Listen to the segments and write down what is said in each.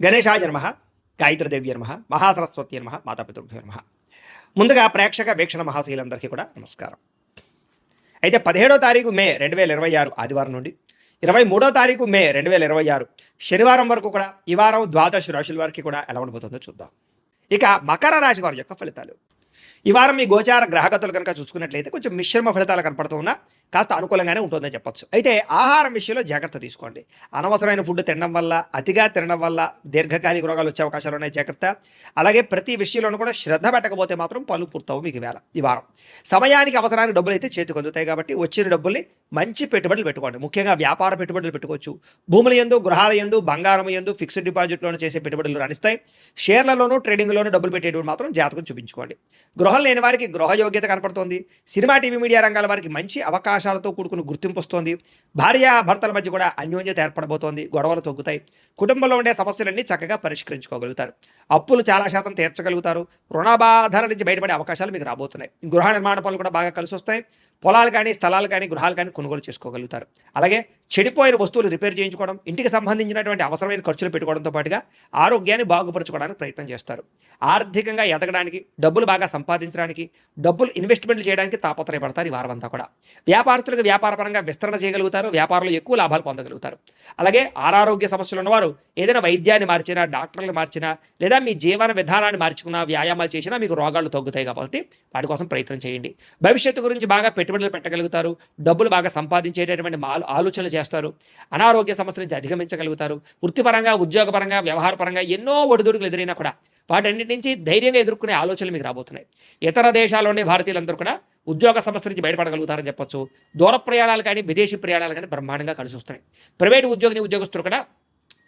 గణేశాయ నమః, గాయత్రీదేవ్య నమః, మహాసరస్వతి నమః, మాతాపితృభ్యో నమః. ముందుగా ప్రేక్షక వీక్షణ మహాశీలందరికీ కూడా నమస్కారం. అయితే 17వ తారీఖు మే 2026 ఆదివారం నుండి 23వ తారీఖు మే 2026 శనివారం వరకు కూడా ఈ వారం ద్వాదశ రాశుల వారికి కూడా ఎలా ఉండబోతుందో చూద్దాం. ఇక మకర రాశి వారి యొక్క ఫలితాలు. ఈ వారం మీ గోచార గ్రహగతులు కనుక చూసుకున్నట్లయితే కొంచెం మిశ్రమ ఫలితాలు కనపడుతూ ఉన్నా కాస్త అనుకూలంగానే ఉంటుందని చెప్పొచ్చు. అయితే ఆహారం విషయంలో జాగ్రత్త తీసుకోండి. అనవసరమైన ఫుడ్ తినడం వల్ల, అతిగా తినడం వల్ల దీర్ఘకాలిక రోగాలు వచ్చే అవకాశాలు ఉన్నాయి, జాగ్రత్త. అలాగే ప్రతి విషయంలోనూ కూడా శ్రద్ధ పెట్టకపోతే మాత్రం పనులు పూర్తవు మీకు ఈ వారం. సమయానికి అవసరానికి డబ్బులు అయితే చేతికి అందుతాయి కాబట్టి వచ్చిన డబ్బుల్ని మంచి పెట్టుబడులు పెట్టుకోండి. ముఖ్యంగా వ్యాపార పెట్టుబడులు పెట్టుకోవచ్చు. భూముల యందు, గృహాల యందు, బంగారం యందు, ఫిక్స్డ్ డిపాజిట్లోనూ చేసే పెట్టుబడులు రాణిస్తాయి. షేర్లలోనూ ట్రేడింగ్లోనూ డబ్బులు పెట్టేటువంటి మాత్రం జాతకం చూపించుకోండి. గృహం లేని వారికి గృహ యోగ్యత కనపడుతోంది. సినిమా, టీవీ, మీడియా రంగాల వారికి మంచి అవకాశాలతో కూడుకున్న గుర్తింపు వస్తోంది. భార్యాభర్తల మధ్య కూడా అన్యోన్యత ఏర్పడబోతోంది. గొడవలు తగ్గుతాయి. కుటుంబంలో ఉండే సమస్యలన్నీ చక్కగా పరిష్కరించుకోగలుగుతారు. అప్పులు చాలా శాతం తీర్చగలుగుతారు. రుణబాధల నుంచి బయటపడే అవకాశాలు మీకు రాబోతున్నాయి. గృహ నిర్మాణ పనులు కూడా బాగా కలిసి వస్తాయి. పొలాలు కానీ, స్థలాలు కానీ, గృహాలు కానీ కొనుగోలు చేసుకోగలుగుతారు. అలాగే చెడిపోయిన వస్తువులు రిపేర్ చేయించుకోవడం, ఇంటికి సంబంధించినటువంటి అవసరమైన ఖర్చులు పెట్టుకోవడంతో పాటుగా ఆరోగ్యాన్ని బాగుపరచుకోవడానికి ప్రయత్నం చేస్తారు. ఆర్థికంగా ఎదగడానికి, డబ్బులు బాగా సంపాదించడానికి, డబ్బులు ఇన్వెస్ట్మెంట్లు చేయడానికి తాపత్రయపడతారు ఈ వారం అంతా కూడా. వ్యాపారస్తులకు వ్యాపారపరంగా విస్తరణ చేయగలుగుతారు. వ్యాపారంలో ఎక్కువ లాభాలు పొందగలుగుతారు. అలాగే ఆరోగ్య సమస్యలు ఉన్నవారు ఏదైనా వైద్యాన్ని మార్చినా, డాక్టర్లు మార్చినా, లేదా మీ జీవన విధానాన్ని మార్చుకున్నా, వ్యాయామాలు చేసినా మీకు రోగాలు తగ్గుతాయి కాబట్టి వాటి కోసం ప్రయత్నం చేయండి. భవిష్యత్తు గురించి బాగా పెట్టుబడులు పెట్టగలుగుతారు. డబ్బులు బాగా సంపాదించేటటువంటి ఆలోచనలు చేస్తారు. అనారోగ్య సమస్యల నుంచి అధిగమించగలుగుతారు. వృత్తిపరంగా, ఉద్యోగపరంగా, వ్యవహారపరంగా ఎన్నో ఒడిదుడుకులు ఎదురైనా కూడా వాటన్నిటి నుంచి ధైర్యంగా ఎదుర్కొనే ఆలోచనలు మీకు రాబోతున్నాయి. ఇతర దేశాల్లోని భారతీయులందరూ కూడా ఉద్యోగ సమస్య నుంచి బయటపడగలుగుతారని చెప్పొచ్చు. దూర ప్రయాణాలు కానీ, విదేశీ ప్రయాణాలు కానీ బ్రహ్మాండంగా కలిసి వస్తున్నాయి. ప్రైవేటు ఉద్యోగస్తులు కూడా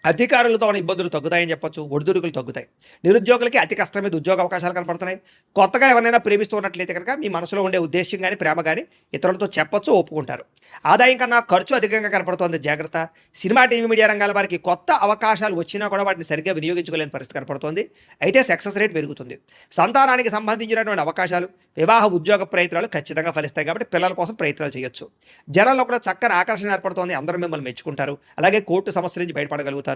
అధికారులతో ఉన్న ఇబ్బందులు తగ్గుతాయని చెప్పొచ్చు. ఒడిదుడుకులు తగ్గుతాయి. నిరుద్యోగులకి అతి కష్టం మీద ఉద్యోగ అవకాశాలు కనపడుతున్నాయి. కొత్తగా ఎవరైనా ప్రేమిస్తున్నట్లయితే కనుక మీ మనసులో ఉండే ఉద్దేశం కానీ, ప్రేమ కానీ ఇతరులతో చెప్పొచ్చు, ఒప్పుకుంటారు. ఆదాయం కన్నా ఖర్చు అధికంగా కనపడుతోంది, జాగ్రత్త. సినిమా, టీవీ, మీడియా రంగాల వారికి కొత్త అవకాశాలు వచ్చినా కూడా వాటిని సరిగ్గా వినియోగించుకోలేని పరిస్థితి కనపడుతోంది. అయితే సక్సెస్ రేట్ పెరుగుతుంది. సంతానానికి సంబంధించినటువంటి అవకాశాలు, వివాహ, ఉద్యోగ ప్రయత్నాలు ఖచ్చితంగా ఫలిస్తాయి కాబట్టి పిల్లల కోసం ప్రయత్నాలు చేయొచ్చు. జనాల్లో కూడా చక్కని ఆకర్షణ ఏర్పడుతోంది. అందరూ మిమ్మల్ని మెచ్చుకుంటారు. అలాగే కోర్టు సమస్యల నుంచి బయటపడగలుగుతారు.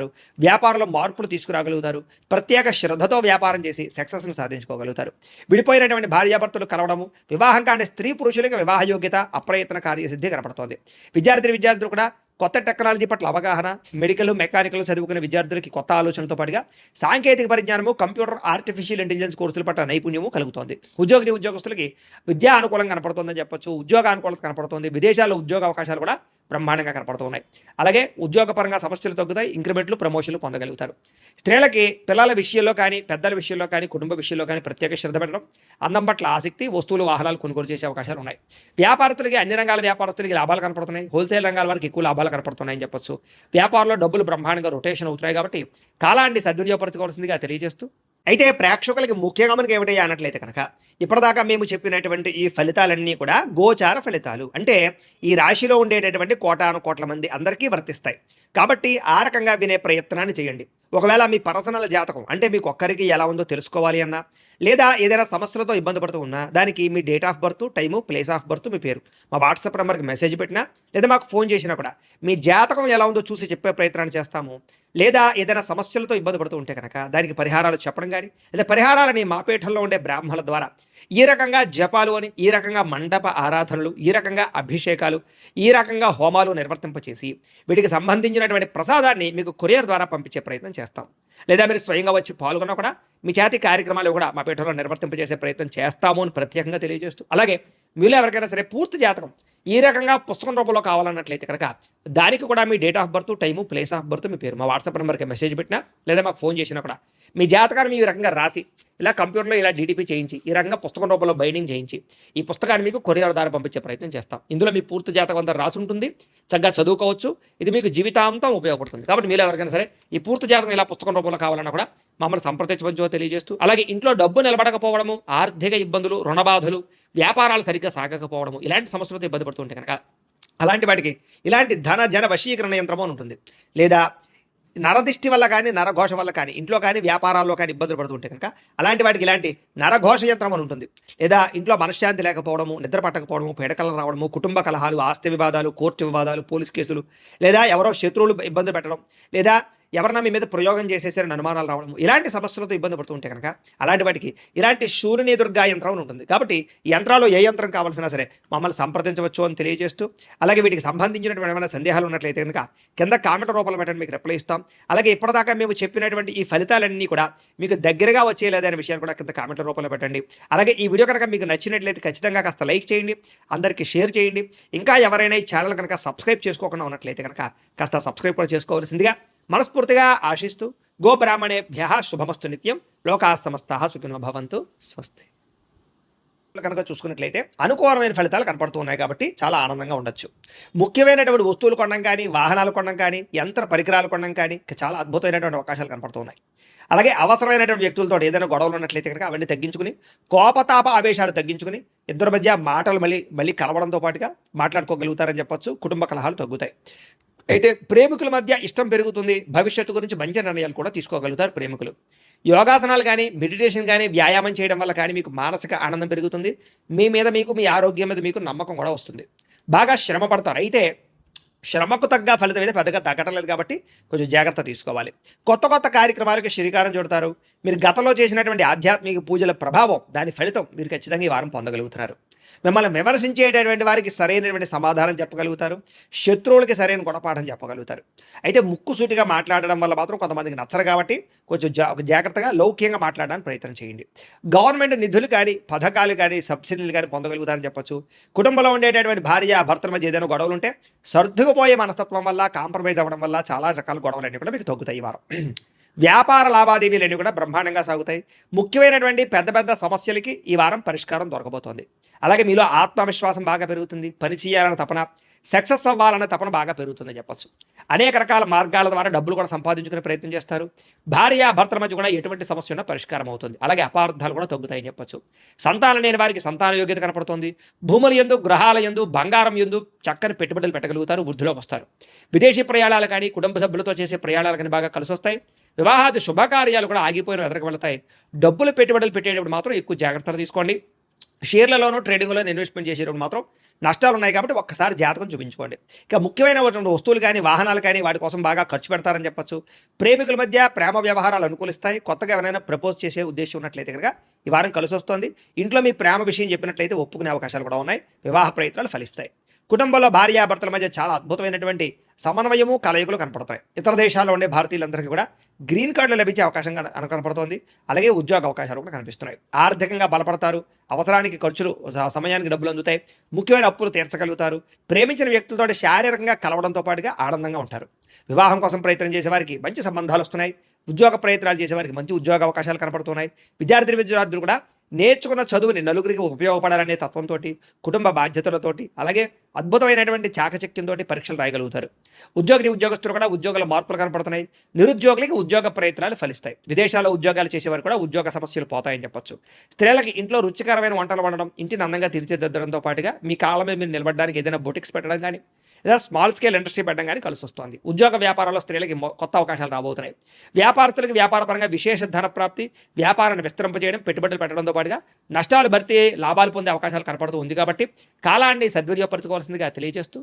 వ్యాపారంలో మార్పులు తీసుకురాగలుగుతారు. ప్రత్యేక శ్రద్ధతో వ్యాపారం చేసి సక్సెస్ను సాధించుకోగలుగుతారు. విడిపోయినటువంటి భార్యాభర్తలు కలవడము, వివాహం కాని స్త్రీ పురుషులకు వివాహ యోగ్యత, అప్రయత్న కార్యసిద్ధి కనపడుతోంది. విద్యార్థులు కూడా కొత్త టెక్నాలజీ పట్ల అవగాహన, మెడికల్, మెకానికల్ చదువుకునే విద్యార్థులకి కొత్త ఆలోచనలతో పాటుగా సాంకేతిక పరిజ్ఞానము, కంప్యూటర్, ఆర్టిఫిషియల్ ఇంటెలిజెన్స్ కోర్సుల పట్ల నైపుణ్యము కలుగుతోంది. ఉద్యోగస్తులకి విద్యా అనుకూలం కనపడుతుందని చెప్పొచ్చు. ఉద్యోగ అనుకూలత కనపడుతుంది. విదేశాల్లో ఉద్యోగ అవకాశాలు కూడా బ్రహ్మాండంగా కనపడుతున్నాయి. అలాగే ఉద్యోగపరంగా సమస్యలు తగ్గుతాయి. ఇంక్రిమెంట్లు, ప్రమోషన్లు పొందగలుగుతారు. స్త్రీలకి పిల్లల విషయంలో కానీ, పెద్దల విషయంలో కానీ, కుటుంబ విషయంలో కానీ ప్రత్యేక శ్రద్ధ పెట్టడం, అందం పట్ల ఆసక్తి, వస్తువులు, వాహనాలు కొనుగోలు చేసే అవకాశాలు ఉన్నాయి. వ్యాపారస్తులకి, అన్ని రంగాల వ్యాపారస్తులకి లాభాలు కనపడుతున్నాయి. హోల్సేల్ రంగాల వారికి ఎక్కువ లాభాలు కనపడుతున్నాయని చెప్పొచ్చు. వ్యాపారంలో డబ్బులు బ్రహ్మాండంగా రొటేషన్ అవుతున్నాయి కాబట్టి కాలాన్ని సద్వినియోగపరచుకోవాల్సిందిగా తెలియజేస్తూ, అయితే ప్రేక్షకులకి ముఖ్యంగా మనకి ఏమిటయ్యా అన్నట్లయితే కనుక ఇప్పటిదాకా మేము చెప్పినటువంటి ఈ ఫలితాలన్నీ కూడా గోచార ఫలితాలు. అంటే ఈ రాశిలో ఉండేటటువంటి కోటాను కోట్ల మంది అందరికీ వర్తిస్తాయి కాబట్టి ఆ రకంగా వినే ప్రయత్నాన్ని చేయండి. ఒకవేళ మీ పర్సనల్ జాతకం అంటే మీకు ఒక్కరికి ఎలా ఉందో తెలుసుకోవాలి అన్నా, లేదా ఏదైనా సమస్యలతో ఇబ్బంది పడుతూ ఉన్నా దానికి మీ date of birth, time, place of birth, మీ పేరు మా వాట్సాప్ నెంబర్కి మెసేజ్ పెట్టినా, లేదా మాకు ఫోన్ చేసినా కూడా మీ జాతకం ఎలా ఉందో చూసి చెప్పే ప్రయత్నాన్ని చేస్తాము. లేదా ఏదైనా సమస్యలతో ఇబ్బంది పడుతూ ఉంటే కనుక దానికి పరిహారాలు చెప్పడం కానీ, లేదా పరిహారాలని మా పీఠంలో ఉండే బ్రాహ్మణుల ద్వారా ఈ రకంగా జపాలు అని, ఈ రకంగా మండప ఆరాధనలు, ఈ రకంగా అభిషేకాలు, ఈ రకంగా హోమాలు నిర్వర్తింపచేసి వీటికి సంబంధించినటువంటి ప్రసాదాన్ని మీకు కొరియర్ ద్వారా పంపించే ప్రయత్నం చేస్తాం. లేదా మీరు స్వయంగా వచ్చి పాల్గొన్నా కూడా మీ చేతి కార్యక్రమాలు కూడా మా పీఠంలో నిర్వర్తింపజేసే ప్రయత్నం చేస్తాము అని ప్రత్యేకంగా తెలియజేస్తూ, అలాగే మీలో ఎవరికైనా సరే పూర్తి జాతకం ఈ రకంగా పుస్తకం రూపంలో కావాలన్నట్లయితే కనుక దానికి కూడా మీ date of birth, time, place of birth, మీ పేరు మా వాట్సాప్ నెంబర్కి మెసేజ్ పెట్టినా, లేదా మాకు ఫోన్ చేసినా కూడా మీ జాతకాన్ని ఈ రకంగా రాసి ఇలా కంప్యూటర్లో ఇలా జీడిపి చేయించి ఈ రకంగా పుస్తకం రూపంలో బైండింగ్ చేయించి ఈ పుస్తకాన్ని మీకు కొరియర్ ద్వారా పంపించే ప్రయత్నం చేస్తాం. ఇందులో మీ పూర్తి జాతకం అంతా రాసి ఉంటుంది. చక్కగా చదువుకోవచ్చు. ఇది మీకు జీవితాంతం ఉపయోగపడుతుంది. కాబట్టి మీరు ఎవరికైనా సరే ఈ పూర్తి జాతకం ఇలా పుస్తకం రూపంలో కావాలన్నా కూడా మమ్మల్ని సంప్రదించవచ్చో తెలియజేస్తూ, అలాగే ఇంట్లో డబ్బు నిలబడకపోవడము, ఆర్థిక ఇబ్బందులు, రుణబాధలు, వ్యాపారాలు సరిగ్గా సాగకపోవడము, ఇలాంటి సమస్యలతో ఇబ్బంది పడుతుంటే కనుక అలాంటి వాటికి ఇలాంటి జన వశీకరణ యంత్రము అని ఉంటుంది. లేదా నరదిష్టి వల్ల కానీ, నరఘోష వల్ల కానీ, ఇంట్లో కానీ, వ్యాపారాల్లో కానీ ఇబ్బందులు పడుతుంటే కనుక అలాంటి వాటికి ఇలాంటి నరఘోష యంత్రం అని ఉంటుంది. లేదా ఇంట్లో మనశ్శాంతి లేకపోవడము, నిద్ర పట్టకపోవడము, పీడకలు రావడము, కుటుంబ కలహాలు, ఆస్తి వివాదాలు, కోర్టు వివాదాలు, పోలీస్ కేసులు, లేదా ఎవరో శత్రువులు ఇబ్బంది పెట్టడం, లేదా ఎవరన్నా మీ మీద ప్రయోగం చేసేసారని అనుమానాలు రావడం, ఇలాంటి సమస్యలతో ఇబ్బంది పడుతూ ఉంటే కనుక అలాంటి వాటికి ఇలాంటి శూలిని దుర్గా యంత్రం అని ఉంటుంది. కాబట్టి ఈ యంత్రాలు ఏ యంత్రం కావాల్సినా సరే మమ్మల్ని సంప్రదించవచ్చు అని తెలియజేస్తూ, అలాగే వీటికి సంబంధించినటువంటి ఏమైనా సందేహాలు ఉన్నట్లయితే కనుక కింద కామెంట్ రూపంలో పెట్టండి, మీకు రిప్లై ఇస్తాం. అలాగే ఇప్పటిదాకా మేము చెప్పినటువంటి ఈ ఫలితాలన్నీ కూడా మీకు దగ్గరగా వచ్చేయలేదనే విషయాన్ని కూడా కింద కామెంట్ రూపంలో పెట్టండి. అలాగే ఈ వీడియో కనుక మీకు నచ్చినట్లయితే ఖచ్చితంగా కాస్త లైక్ చేయండి, అందరికీ షేర్ చేయండి. ఇంకా ఎవరైనా ఈ ఛానల్ కనుక సబ్స్క్రైబ్ చేసుకోకుండా ఉన్నట్లయితే కనుక కాస్త సబ్స్క్రైబ్ కూడా చేసుకోవాల్సిందిగా మనస్ఫూర్తిగా ఆశిస్తూ, గోబ్రాహ్మణేభ్యః శుభమస్తు నిత్యం, లోకాః సమస్తాః సుఖినో భవంతు, స్వస్తి. కనుక చూసుకున్నట్లయితే అనుకూలమైన ఫలితాలు కనపడుతూ ఉన్నాయి కాబట్టి చాలా ఆనందంగా ఉండొచ్చు. ముఖ్యమైనటువంటి వస్తువులు కొనడం కానీ, వాహనాలు కొనడం కానీ, యంత్ర పరికరాలు కొనడం కానీ చాలా అద్భుతమైనటువంటి అవకాశాలు కనపడుతూ ఉన్నాయి. అలాగే అవసరమైనటువంటి వ్యక్తులతో ఏదైనా గొడవలు ఉన్నట్లయితే కనుక అవన్నీ తగ్గించుకుని, కోపతాప ఆవేశాలు తగ్గించుకుని, ఇద్దరి మధ్య మాటలు మళ్ళీ కలవడంతో పాటుగా మాట్లాడుకోగలుగుతారని చెప్పొచ్చు. కుటుంబ కలహాలు తగ్గుతాయి. అయితే ప్రేమికుల మధ్య ఇష్టం పెరుగుతుంది. భవిష్యత్తు గురించి మంచి నిర్ణయాలు కూడా తీసుకోగలుగుతారు ప్రేమికులు. యోగాసనాలు కానీ, మెడిటేషన్ కానీ, వ్యాయామం చేయడం వల్ల కానీ మీకు మానసిక ఆనందం పెరుగుతుంది. మీ మీద మీకు, మీ ఆరోగ్యం మీద మీకు నమ్మకం కూడా వస్తుంది. బాగా శ్రమ పడతారు. అయితే శ్రమకు తగ్గ ఫలితం అయితే పెద్దగా తగ్గటం లేదు కాబట్టి కొంచెం జాగ్రత్త తీసుకోవాలి. కొత్త కొత్త కార్యక్రమాలకి శ్రీకారం చుడతారు. మీరు గతంలో చేసినటువంటి ఆధ్యాత్మిక పూజల ప్రభావం, దాని ఫలితం మీరు ఖచ్చితంగా ఈ వారం పొందగలుగుతున్నారు. మిమ్మల్ని విమర్శించేటటువంటి వారికి సరైనటువంటి సమాధానం చెప్పగలుగుతారు. శత్రువులకి సరైన గుణపాఠం చెప్పగలుగుతారు. అయితే ముక్కుసూటిగా మాట్లాడడం వల్ల మాత్రం కొంతమందికి నచ్చరు కాబట్టి కొంచెం జాగ్రత్తగా లౌక్యంగా మాట్లాడడానికి ప్రయత్నం చేయండి. గవర్నమెంట్ నిధులు కానీ, పథకాలు కానీ, సబ్సిడీలు కానీ పొందగలుగుతారని చెప్పొచ్చు. కుటుంబంలో ఉండేటటువంటి భార్య భర్తల మధ్య ఏదైనా గొడవలు ఉంటే సర్దుకుపోయే మనస్తత్వం వల్ల, కాంప్రమైజ్ అవ్వడం వల్ల చాలా రకాల గొడవలన్నీ కూడా మీకు తగ్గుతాయి ఈ వారం. వ్యాపార లావాదేవీలన్నీ కూడా బ్రహ్మాండంగా సాగుతాయి. ముఖ్యమైనటువంటి పెద్ద పెద్ద సమస్యలకి ఈ వారం పరిష్కారం దొరకబోతోంది. అలాగే మీలో ఆత్మవిశ్వాసం బాగా పెరుగుతుంది. పని చేయాలన్న తపన, సక్సెస్ అవ్వాలన్న తపన బాగా పెరుగుతుందని చెప్పొచ్చు. అనేక రకాల మార్గాల ద్వారా డబ్బులు కూడా సంపాదించుకునే ప్రయత్నం చేస్తారు. భార్య భర్తల మధ్య కూడా ఎటువంటి సమస్య ఉన్నా పరిష్కారం అవుతుంది. అలాగే అపార్థాలు కూడా తగ్గుతాయని చెప్పొచ్చు. సంతానం లేని వారికి సంతాన యోగ్యత కనపడుతుంది. భూముల యందు, గ్రహాల యందు, బంగారం యందు చక్కని పెట్టుబడులు పెట్టగలుగుతారు. వృద్ధిలోకి వస్తారు. విదేశీ ప్రయాణాలు కానీ, కుటుంబ సభ్యులతో చేసే ప్రయాణాలు కానీ బాగా కలిసి వస్తాయి. వివాహాది శుభకార్యాలు కూడా ఆగిపోయిన ఎదురుకు వెళతాయి. డబ్బులు పెట్టుబడులు పెట్టేటప్పుడు మాత్రం ఎక్కువ జాగ్రత్తలు తీసుకోండి. షేర్లలోనూ, ట్రేడింగ్లోనూ ఇన్వెస్ట్మెంట్ చేసేటప్పుడు మాత్రం నష్టాలు ఉన్నాయి కాబట్టి ఒక్కసారి జాతకం చూపించుకోండి. ఇక ముఖ్యమైనటువంటి వస్తువులు కానీ, వాహనాలు కానీ వాటి కోసం బాగా ఖర్చు పెడతారని చెప్పొచ్చు. ప్రేమికుల మధ్య ప్రేమ వ్యవహారాలు అనుకూలిస్తాయి. కొత్తగా ఎవరైనా ప్రపోజ్ చేసే ఉద్దేశం ఉన్నట్లయితే కనుక ఈ వారం కలిసి వస్తుంది. ఇంట్లో మీ ప్రేమ విషయం చెప్పినట్లయితే ఒప్పుకునే అవకాశాలు కూడా ఉన్నాయి. వివాహ ప్రయత్నాలు ఫలిస్తాయి. కుటుంబంలో భార్యాభర్తల మధ్య చాలా అద్భుతమైనటువంటి సమన్వయము, కలయికలు కనపడతాయి. ఇతర దేశాల్లో ఉండే భారతీయులందరికీ కూడా గ్రీన్ కార్డులు లభించే అవకాశం కనపడుతోంది. అలాగే ఉద్యోగ అవకాశాలు కూడా కనిపిస్తున్నాయి. ఆర్థికంగా బలపడతారు. అవసరానికి ఖర్చులు, సమయానికి డబ్బులు అందుతాయి. ముఖ్యమైన అప్పులు తీర్చగలుగుతారు. ప్రేమించిన వ్యక్తులతో శారీరకంగా కలవడంతో పాటుగా ఆనందంగా ఉంటారు. వివాహం కోసం ప్రయత్నం చేసే వారికి మంచి సంబంధాలు వస్తున్నాయి. ఉద్యోగ ప్రయత్నాలు చేసేవారికి మంచి ఉద్యోగ అవకాశాలు కనపడుతున్నాయి. విద్యార్థులు కూడా నేర్చుకున్న చదువుని నలుగురికి ఉపయోగపడాలనే తత్వంతో, కుటుంబ బాధ్యతలతోటి, అలాగే అద్భుతమైనటువంటి చాకచక్యంతో పరీక్షలు రాయగలుగుతారు. ఉద్యోగస్తులు కూడా ఉద్యోగాల మార్పులు కనపడుతున్నాయి. నిరుద్యోగులకి ఉద్యోగ ప్రయత్నాలు ఫలిస్తాయి. విదేశాల్లో ఉద్యోగాలు చేసేవారు కూడా ఉద్యోగ సమస్యలు పోతాయని చెప్పొచ్చు. స్త్రీలకి ఇంట్లో రుచికరమైన వంటలు వండడం, ఇంటిని అందంగా తీర్చిదిద్దడంతో పాటుగా మీ కాళ్ళ మీద మీరు నిలబడడానికి ఏదైనా బొటిక్స్ పెట్టడం కానీ, లేదా స్మాల్ స్కేల్ ఇండస్ట్రీ పెట్టడం కానీ కలిసి వస్తుంది. ఉద్యోగ వ్యాపారాల్లో స్త్రీలకి కొత్త అవకాశాలు రాబోతున్నాయి. వ్యాపారస్తులకి వ్యాపారపరంగా విశేష ధన ప్రాప్తి, వ్యాపారాన్ని విస్తరింపజేయడం, పెట్టుబడులు పెట్టడంతో పాటుగా నష్టాలు భర్తీ, లాభాలు పొందే అవకాశాలు కనపడుతూ ఉంది. కాబట్టి కాలాన్ని సద్వినియోగపరచుకోవాల్సిందిగా తెలియజేస్తూ